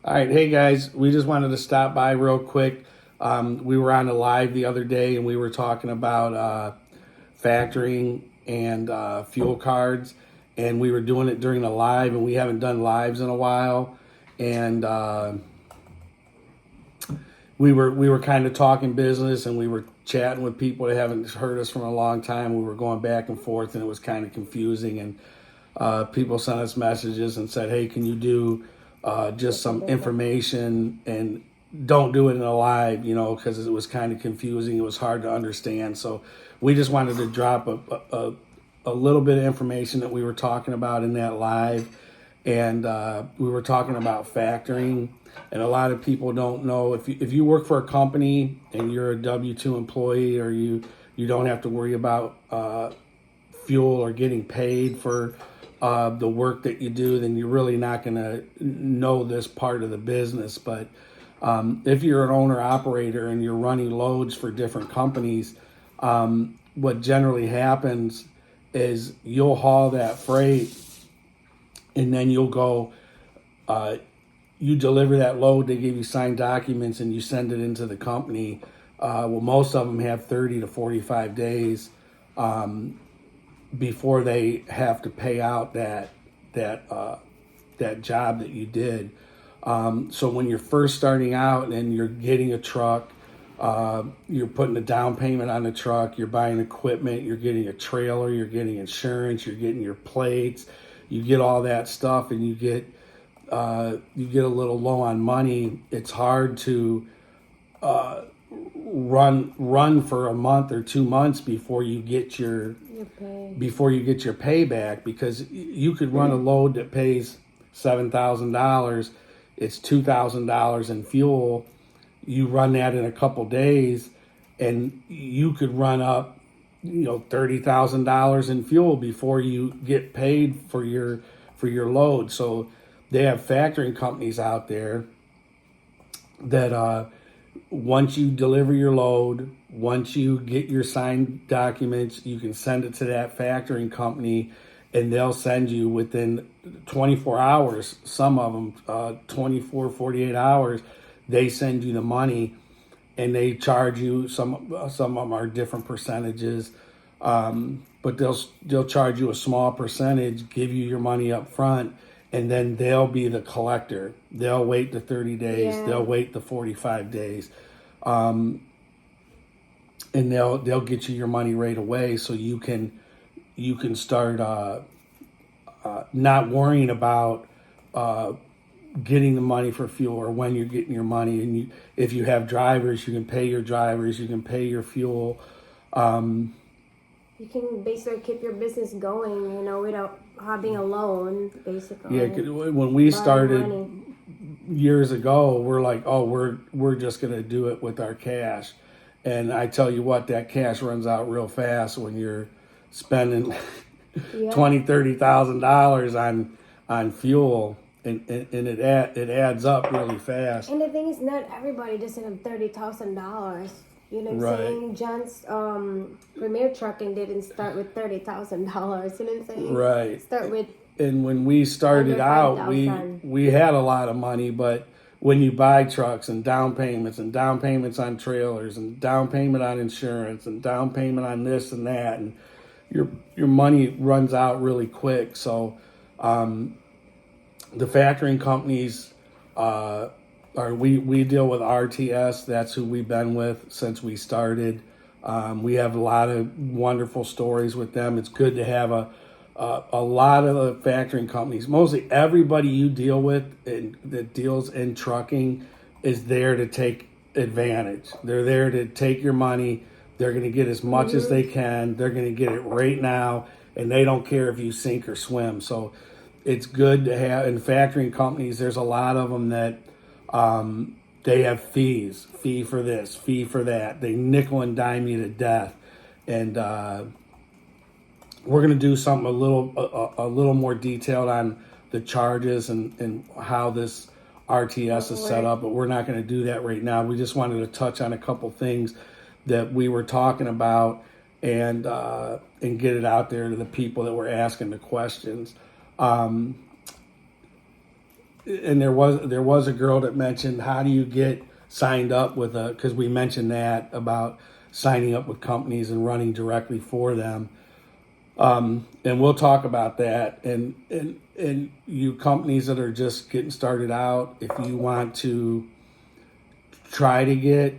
All right, hey guys, we just wanted to stop by real quick. We were on a live the other day and we were talking about factoring and fuel cards, and we were doing it during the live, and we haven't done lives in a while. And we were kind of talking business, and we were chatting with people that haven't heard us from a long time. We were going back and forth, and it was kind of confusing. And people sent us messages and said, "Hey, can you do just some information and don't do it in a live?" Because it was kind of confusing. It was hard to understand. So we just wanted to drop a little bit of information that we were talking about in that live, and we were talking about factoring. And a lot of people don't know, if you work for a company and you're a W-2 employee, or you don't have to worry about fuel or getting paid for the work that you do, then you're really not going to know this part of the business. But if you're an owner operator and you're running loads for different companies, what generally happens is you'll haul that freight, and then you'll go, you deliver that load, they give you signed documents, and you send it into the company. Well, most of them have 30 to 45 days before they have to pay out that job that you did. So when you're first starting out and you're getting a truck, you're putting a down payment on the truck, you're buying equipment, you're getting a trailer, you're getting insurance, you're getting your plates, you get all that stuff, and you get a little low on money. It's hard to run for a month or 2 months before you get your payback, because you could run a load that pays $7,000. It's $2,000 in fuel. You run that in a couple days, and you could run up $30,000 in fuel before you get paid for your load. So they have factoring companies out there that once you deliver your load, once you get your signed documents, you can send it to that factoring company, and they'll send you within 24 hours, some of them 24, 48 hours, they send you the money, and they charge you, some of them are different percentages, but they'll charge you a small percentage, give you your money up front, and then they'll be the collector. They'll wait the 30 days. Yeah. They'll wait the 45 days. And they'll get you your money right away, so you can start not worrying about getting the money for fuel, or when you're getting your money. And if you have drivers, you can pay your drivers, you can pay your fuel. You can basically keep your business going, without having a loan, basically. Yeah, when we started years ago, we're like, oh, we're just going to do it with our cash. And I tell you what, that cash runs out real fast when you're spending $20,000-$30,000 on fuel, and it adds up really fast. And the thing is, not everybody doesn't have $30,000. You know what I'm saying? John's Premier Trucking didn't start with $30,000. You know what I'm saying? Right. Start with. And when we started out, we had a lot of money, but when you buy trucks and down payments on trailers and down payment on insurance and down payment on this and that, and your money runs out really quick. So the factoring companies we deal with RTS. That's who we've been with since we started. We have a lot of wonderful stories with them. It's good to have a lot of the factoring companies, mostly everybody you deal with that deals in trucking, is there to take advantage. They're there to take your money. They're going to get as much as they can. They're going to get it right now, and they don't care if you sink or swim. So it's good to have, in factoring companies, there's a lot of them that they have fees, fee for this, fee for that. They nickel and dime you to death. And we're going to do something a little more detailed on the charges and how this RTS is set up, but we're not going to do that right now. We just wanted to touch on a couple things that we were talking about, and get it out there to the people that were asking the questions. and there was a girl that mentioned, how do you get signed up with because we mentioned that about signing up with companies and running directly for them. And we'll talk about that. And you companies that are just getting started out, if you want to try to get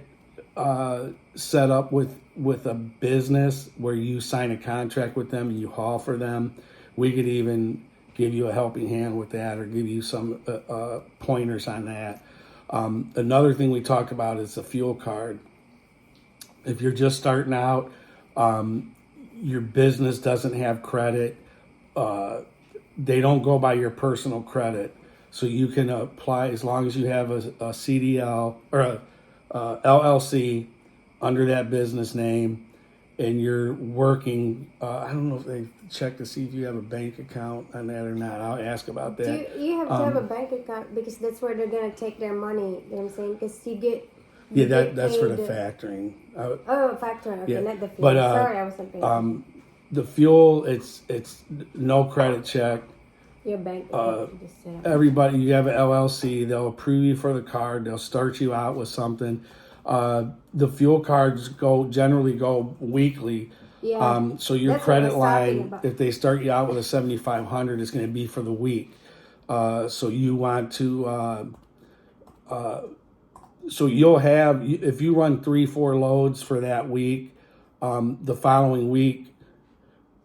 set up with a business where you sign a contract with them and you haul for them, we could even give you a helping hand with that or give you some pointers on that. Another thing we talked about is the fuel card. If you're just starting out, your business doesn't have credit, they don't go by your personal credit. So you can apply as long as you have a CDL or a LLC under that business name, and you're working. I don't know if they check to see if you have a bank account on that or not. I'll ask about that. You have to have a bank account because that's where they're gonna take their money. You know what I'm saying? Because you get that's for the factoring. Factoring. Okay, yeah. not the fuel. But Sorry, I wasn't paying. The fuel, it's no credit check. Your bank. Everybody, you have an LLC, they'll approve you for the card. They'll start you out with something. The fuel cards generally go weekly. Yeah. So your credit line, if they start you out with a 7,500, it's going to be for the week. So you want to, so you'll have, if you run 3-4 loads for that week, the following week,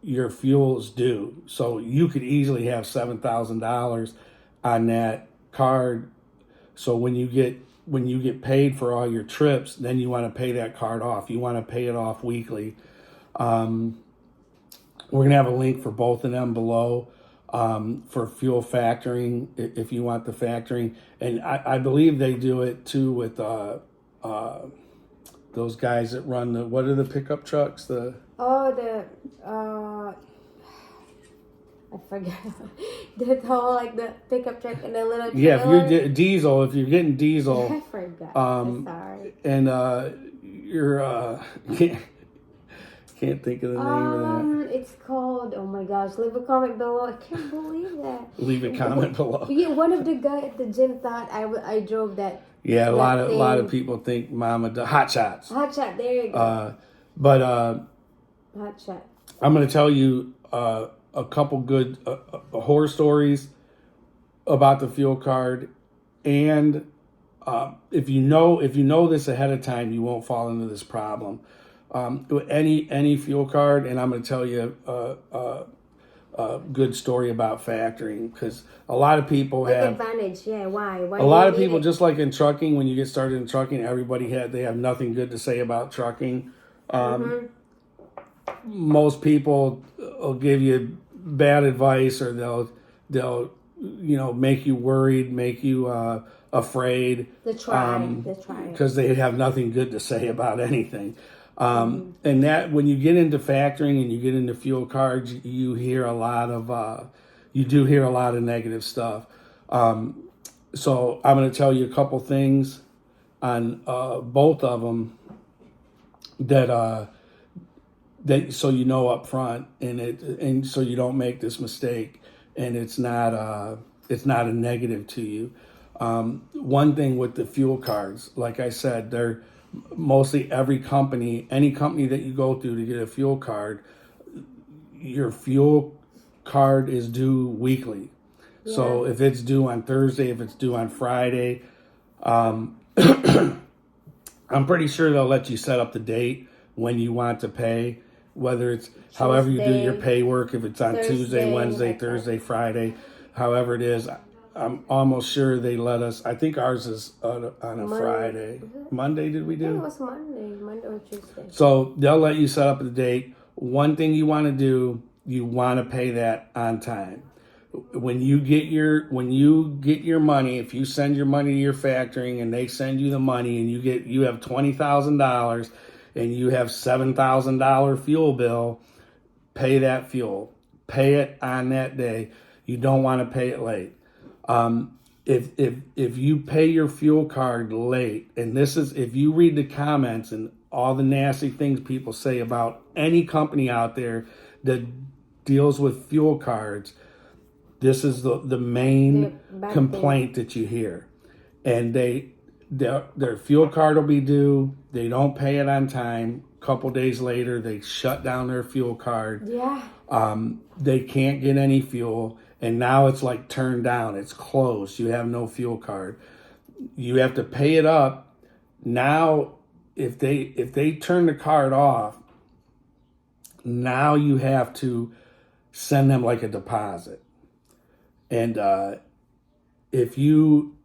your fuel is due. So you could easily have $7,000 on that card. So when you get paid for all your trips, then you want to pay that card off. You want to pay it off weekly. We're going to have a link for both of them below for fuel factoring if you want the factoring. And I believe they do it too with those guys that run what are the pickup trucks? I forget. The whole like the pickup truck and the little trailer. Yeah, if you're diesel, if you're getting diesel. I forgot. I'm sorry. And you're can't think of the name of that. It's called, oh my gosh, leave a comment below. I can't believe that. Leave a comment below. Yeah, one of the guys at the gym thought I drove that. Yeah, a lot of people think Mama Hot Shots. Hot Shot, there you go. Hot Shot. I'm going to tell you a couple good horror stories about the fuel card, and if you know this ahead of time, you won't fall into this problem. Any fuel card, and I'm going to tell you a good story about factoring, because a lot of people have advantage. Yeah, why? A lot of people, just like in trucking, when you get started in trucking, they have nothing good to say about trucking. Most people will give you bad advice, or they'll make you worried, make you afraid. They try because they have nothing good to say about anything. And that when you get into factoring and you get into fuel cards, you hear a lot of negative stuff. So I'm going to tell you a couple things on both of them that so you know up front, and so you don't make this mistake, and it's not a negative to you. One thing with the fuel cards, like I said, they're mostly any company that you go through to get a fuel card, your fuel card is due weekly. Yeah. So if it's due on Thursday, if it's due on Friday, I'm pretty sure they'll let you set up the date when you want to pay, whether it's Tuesday, however you do your pay work, if it's on Tuesday, Wednesday, Thursday, Friday, however it is. I'm almost sure they let us. I think ours is on a Friday. Monday, did we do? Yeah, it was Monday or Tuesday. So they'll let you set up the date. One thing you want to do, you want to pay that on time. When you get your money, if you send your money to your factoring and they send you the money and you have $20,000 and you have $7,000 fuel bill, pay that fuel. Pay it on that day. You don't want to pay it late. If you pay your fuel card late, and this is, if you read the comments and all the nasty things people say about any company out there that deals with fuel cards, This is the main bad complaint that you hear. And their fuel card will be due. They don't pay it on time. A couple days later, they shut down their fuel card. Yeah. They can't get any fuel. And now it's like turned down. It's closed. You have no fuel card. You have to pay it up. Now, if they turn the card off, now you have to send them like a deposit. And if you,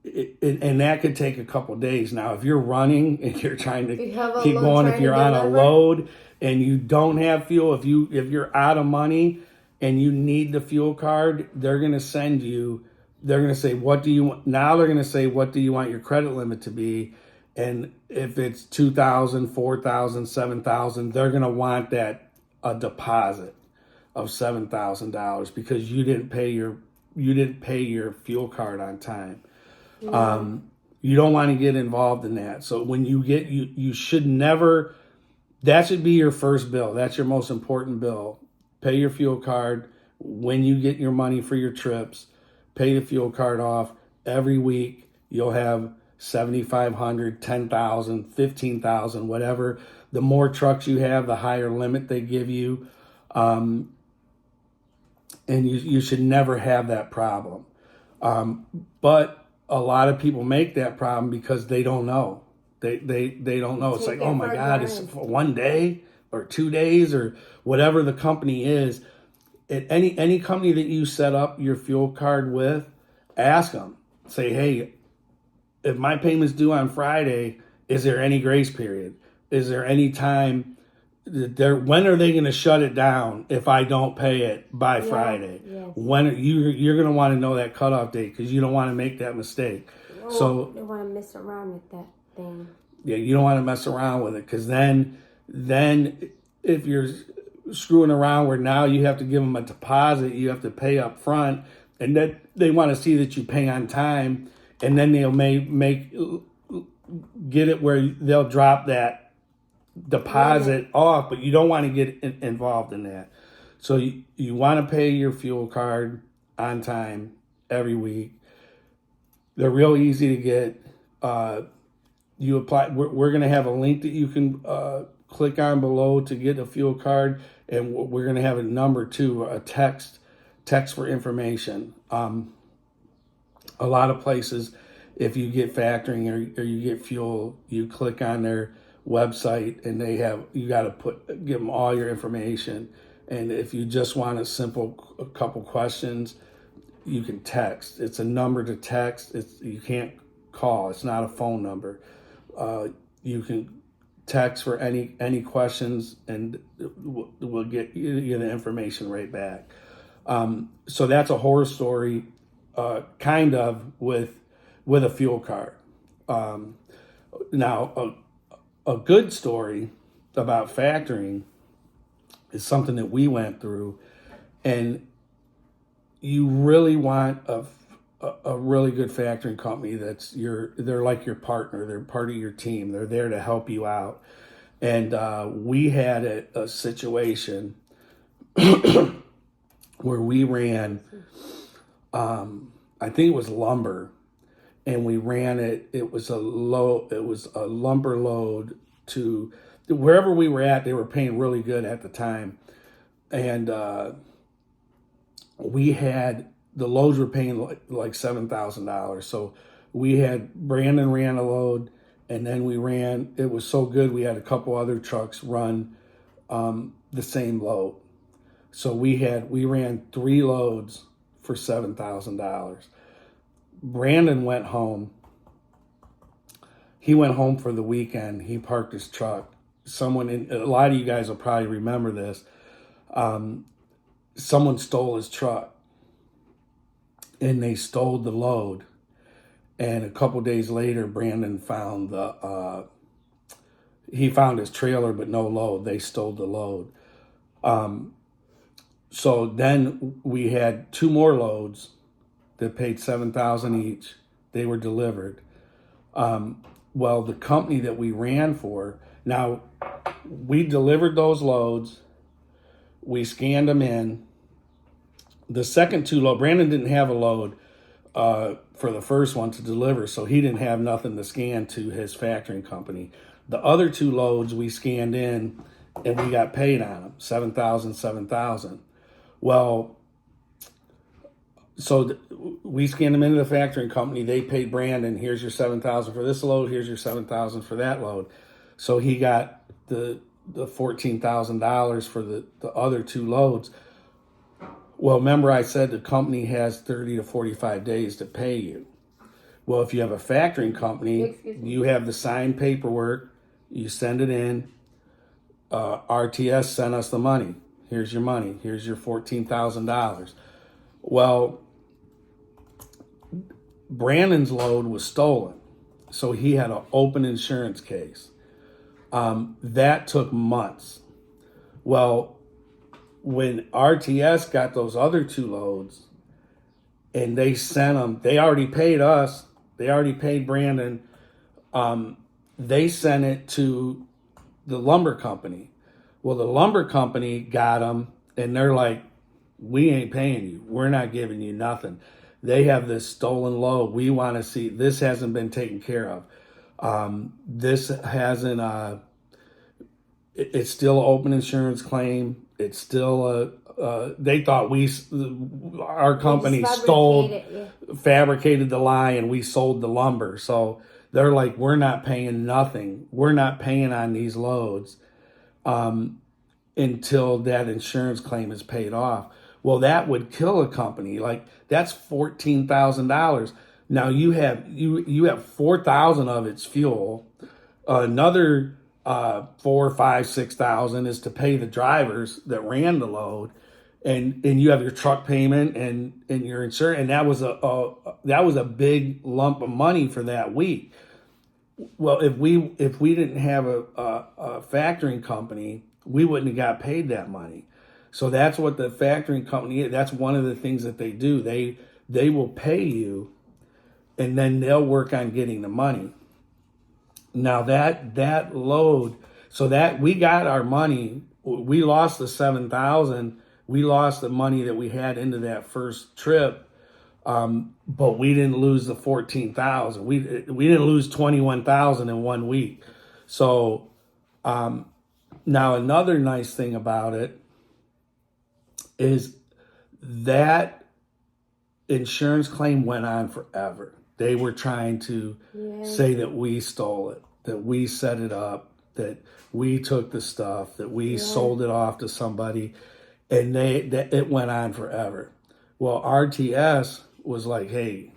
and that could take a couple days. Now, if you're running and you're trying to keep going, if you're on a load and you don't have fuel, if you're out of money and you need the fuel card, they're going to send you, they're going to say, what do you want? Now they're going to say, what do you want your credit limit to be? And if it's 2,000, 4,000, 7,000, they're going to want that a deposit of $7,000 because you didn't pay your fuel card on time. Yeah. You don't want to get involved in that. So when you should never, that should be your first bill. That's your most important bill. Pay your fuel card when you get your money for your trips. Pay the fuel card off every week. You'll have 7,500, 10,000, 15,000, whatever. The more trucks you have, the higher limit they give you. And you should never have that problem. But a lot of people make that problem because they don't know. They don't know. It's like, oh my God, it's for 1 day or 2 days or whatever the company is. At any company that you set up your fuel card with, ask them. Say, hey, if my payment's due on Friday, is there any grace period? Is there any time when are they going to shut it down if I don't pay it by Friday? Yes. When you're going to want to know that cutoff date because you don't want to make that mistake. So you don't want to mess around with that thing. Yeah, you don't want to mess around with it because then if you're screwing around where now you have to give them a deposit, you have to pay up front, and then they want to see that you pay on time, and then they'll get it where they'll drop that deposit off, but you don't want to get involved in that. So you want to pay your fuel card on time every week. They're real easy to get. You apply. We're going to have a link that you can click on below to get a fuel card, and we're going to have a number too, a text for information. A lot of places, if you get factoring or you get fuel, you click on their website and you got to give them all your information. And if you just want a couple questions, you can text. It's a number to text. You can't call. It's not a phone number. You can text for any questions, and we'll get you the information right back. So that's a horror story, kind of with a fuel card. Now, a good story about factoring is something that we went through, and you really want a really good factoring company they're like your partner. They're part of your team. They're there to help you out. And we had a situation where we ran, I think it was lumber, and we ran it. It was a lumber load to wherever we were at. They were paying really good at the time, and the loads were paying like $7,000. So Brandon ran a load, and then it was so good we had a couple other trucks run the same load. So we ran 3 loads for $7,000. Brandon went home. He went home for the weekend. He parked his truck. A lot of you guys will probably remember this. Someone stole his truck, and they stole the load. And a couple days later, Brandon found he found his trailer, but no load. They stole the load. So then we had 2 more loads that paid $7,000 each. They were delivered. Well, the company that we ran for, now we delivered those loads. We scanned them in. The second two load, Brandon didn't have a load for the first one to deliver, so he didn't have nothing to scan to his factoring company. The other two loads we scanned in, and we got paid on them, 7,000, 7,000. Well, so we scanned them into the factoring company. They paid Brandon, here's your 7,000 for this load, here's your 7,000 for that load. So he got the $14,000 for the other two loads. Well, remember I said the company has 30 to 45 days to pay you. Well, if you have a factoring company, you have the signed paperwork, you send it in, RTS sent us the money. Here's your money. Here's your $14,000. Well, Brandon's load was stolen, so he had an open insurance case. That took months. Well, when RTS got those other two loads and they sent them, they already paid us, they already paid Brandon, they sent it to the lumber company. Well, the lumber company got them and they're like, we ain't paying you. We're not giving you nothing. They have this stolen load. We want to see, this hasn't been taken care of. This hasn't, it's still an open insurance claim. It's still they thought our company fabricated the lie and we sold the lumber. So they're like, we're not paying nothing. We're not paying on these loads until that insurance claim is paid off. Well, that would kill a company. Like, that's $14,000. Now you have 4,000 of its fuel. Another 4, 5, 6,000 is to pay the drivers that ran the load, and you have your truck payment and your insurance, and that was a big lump of money for that week. Well, if we didn't have a factoring company, we wouldn't have got paid that money. So that's what the factoring company, that's one of the things that they do. They will pay you, and then they'll work on getting the money. Now that load, so that we got our money, we lost the 7,000, we lost the money that we had into that first trip, but we didn't lose the 14,000. We didn't lose 21,000 in 1 week. So now another nice thing about it is that insurance claim went on forever. They were trying to say that we stole it, that we set it up, that we took the stuff, that we sold it off to somebody, and it went on forever. Well, RTS was like, hey,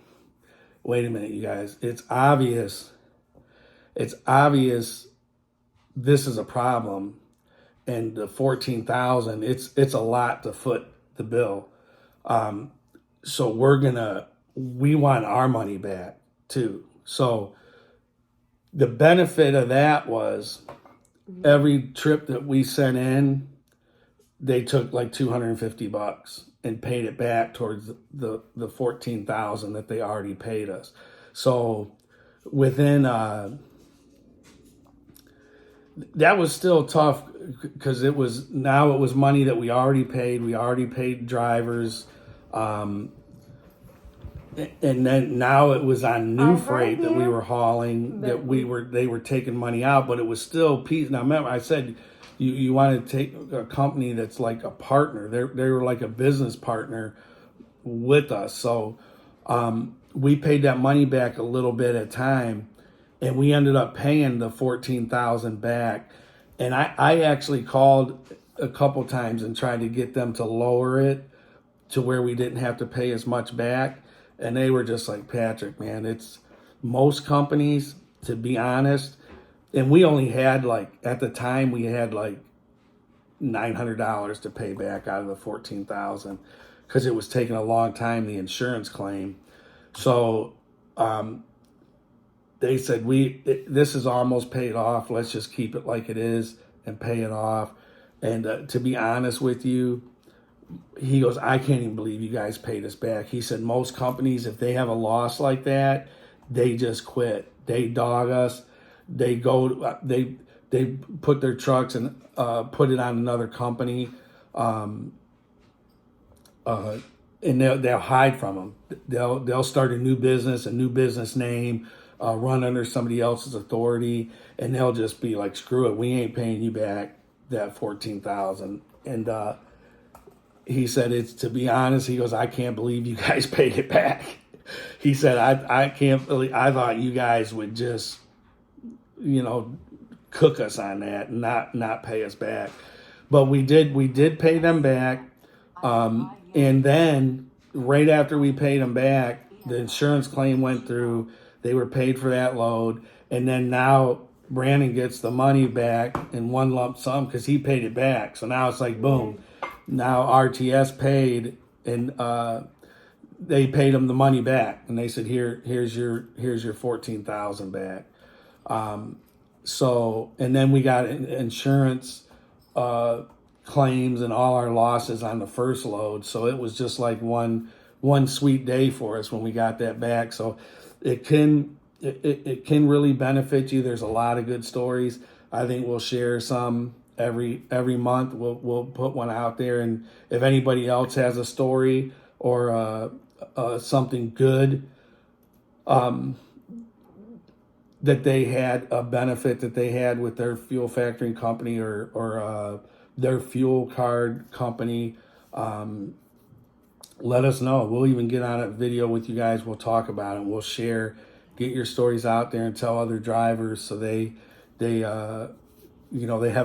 wait a minute, you guys, it's obvious this is a problem, and the 14,000, it's a lot to foot the bill. So we want our money back too. So the benefit of that was every trip that we sent in, they took like $250 and paid it back towards the 14,000 that they already paid us. So within that was still tough because it was money that we already paid. We already paid drivers. And then now it was on new freight that we were hauling, that they were taking money out, but it was still piece. Now remember, I said you want to take a company that's like a partner. They were like a business partner with us. So we paid that money back a little bit at a time, and we ended up paying the 14,000 back. And I actually called a couple times and tried to get them to lower it to where we didn't have to pay as much back. And they were just like, Patrick, man, it's most companies, to be honest. And we only had at the time, we had $900 to pay back out of the 14,000 because it was taking a long time, the insurance claim. So they said, this is almost paid off. Let's just keep it like it is and pay it off. And to be honest with you, he goes, I can't even believe you guys paid us back. He said, most companies, if they have a loss like that, they just quit. They dog us. They go, they put their trucks and put it on another company. and they'll hide from them. They'll start a new business name, run under somebody else's authority, and they'll just be like, "Screw it, we ain't paying you back that 14,000." And he said, "It's to be honest," he goes, "I can't believe you guys paid it back." He said, "I can't believe. I thought you guys would just, cook us on that and not pay us back." But we did pay them back. And then right after we paid them back, the insurance claim went through. They were paid for that load. And then now Brandon gets the money back in one lump sum because he paid it back. So now it's like, boom. Now RTS paid, and they paid him the money back. And they said, here's your 14,000 back. So, and then we got insurance claims and all our losses on the first load. So it was just like one sweet day for us when we got that back. So it can really benefit you. There's a lot of good stories. I think we'll share some every month. We'll put one out there, and if anybody else has a story or something good that they had, a benefit that they had with their fuel factoring company or their fuel card company, let us know. We'll even get on a video with you guys. We'll talk about it. We'll share, get your stories out there and tell other drivers so they have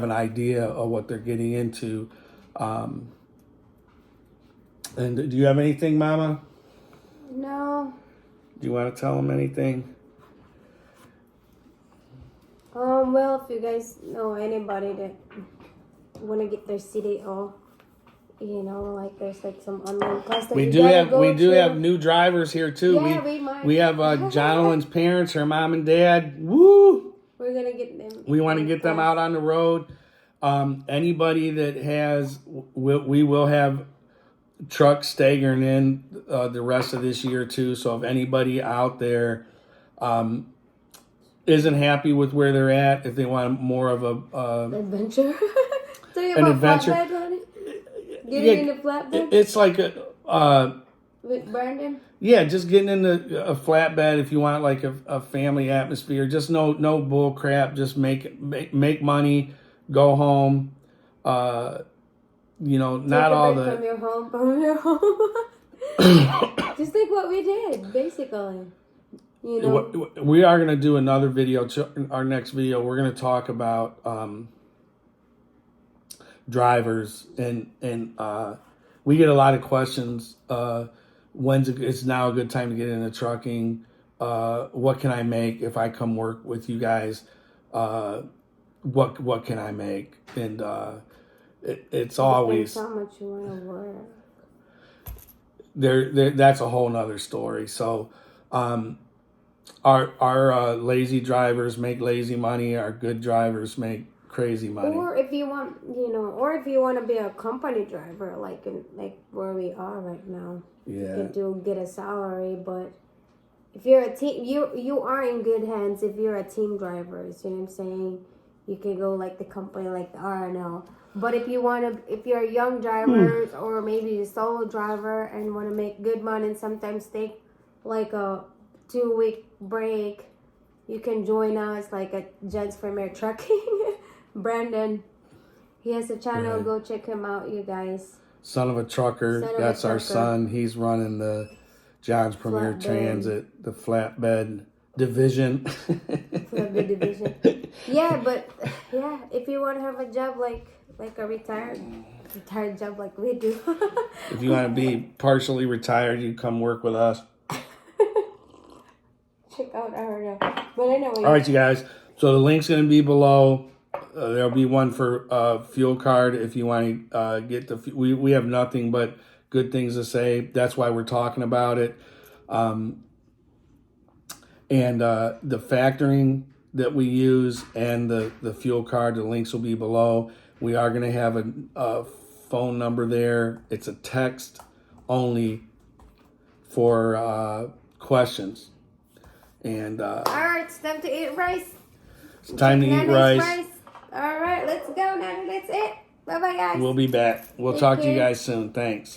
an idea of what they're getting into. And do you have anything, Mama? No. Do you want to tell them anything? Well, if you guys know anybody that want to get their CDO, like there's like some online class that We do have new drivers here too. Yeah, we have Jonathan's parents, her mom and dad. Woo! We're gonna get them. We want to get them out on the road. Anybody that has, we will have trucks staggering in the rest of this year too. So if anybody out there isn't happy with where they're at, if they want more of a adventure, an adventure, getting in the flatbed. It's like with Brandon. Yeah, just getting into a flatbed if you want like a family atmosphere. Just no bull crap. Just make money, go home. Not all the from your home. Just like what we did, basically. We are going to do another video. Our next video, we're going to talk about drivers, and we get a lot of questions. It's now a good time to get into trucking? What can I make if I come work with you guys? What can I make? And it's always how much you want to work. There. That's a whole nother story. So. Our lazy drivers make lazy money. Our good drivers make crazy money. Or if you want, to be a company driver, like where we are right now, yeah, you get a salary. But if you're a team, you are in good hands. If you're a team driver, you know what I'm saying. You can go like the company, like the RNL. But if you're a young driver or maybe a solo driver and want to make good money and sometimes take like a 2-week break, you can join us like at Gents Premier Trucking. Brandon, he has a channel. Right. Go check him out, you guys. Son of a trucker. That's our son. He's running the John's Premier Transit, the flatbed division. Flatbed division. If you want to have a job like a retired job like we do. If you want to be partially retired, you come work with us. Check out our, but anyway. All right, you guys. So the link's going to be below. There'll be one for fuel card if you want to get the. We have nothing but good things to say. That's why we're talking about it. And the factoring that we use and the fuel card, the links will be below. We are going to have a phone number there. It's a text only for questions. And all right, it's time to eat rice. It's time to eat rice. All right, let's go now. That's it. Bye bye, guys. We'll be back. We'll talk to you guys soon. Thanks.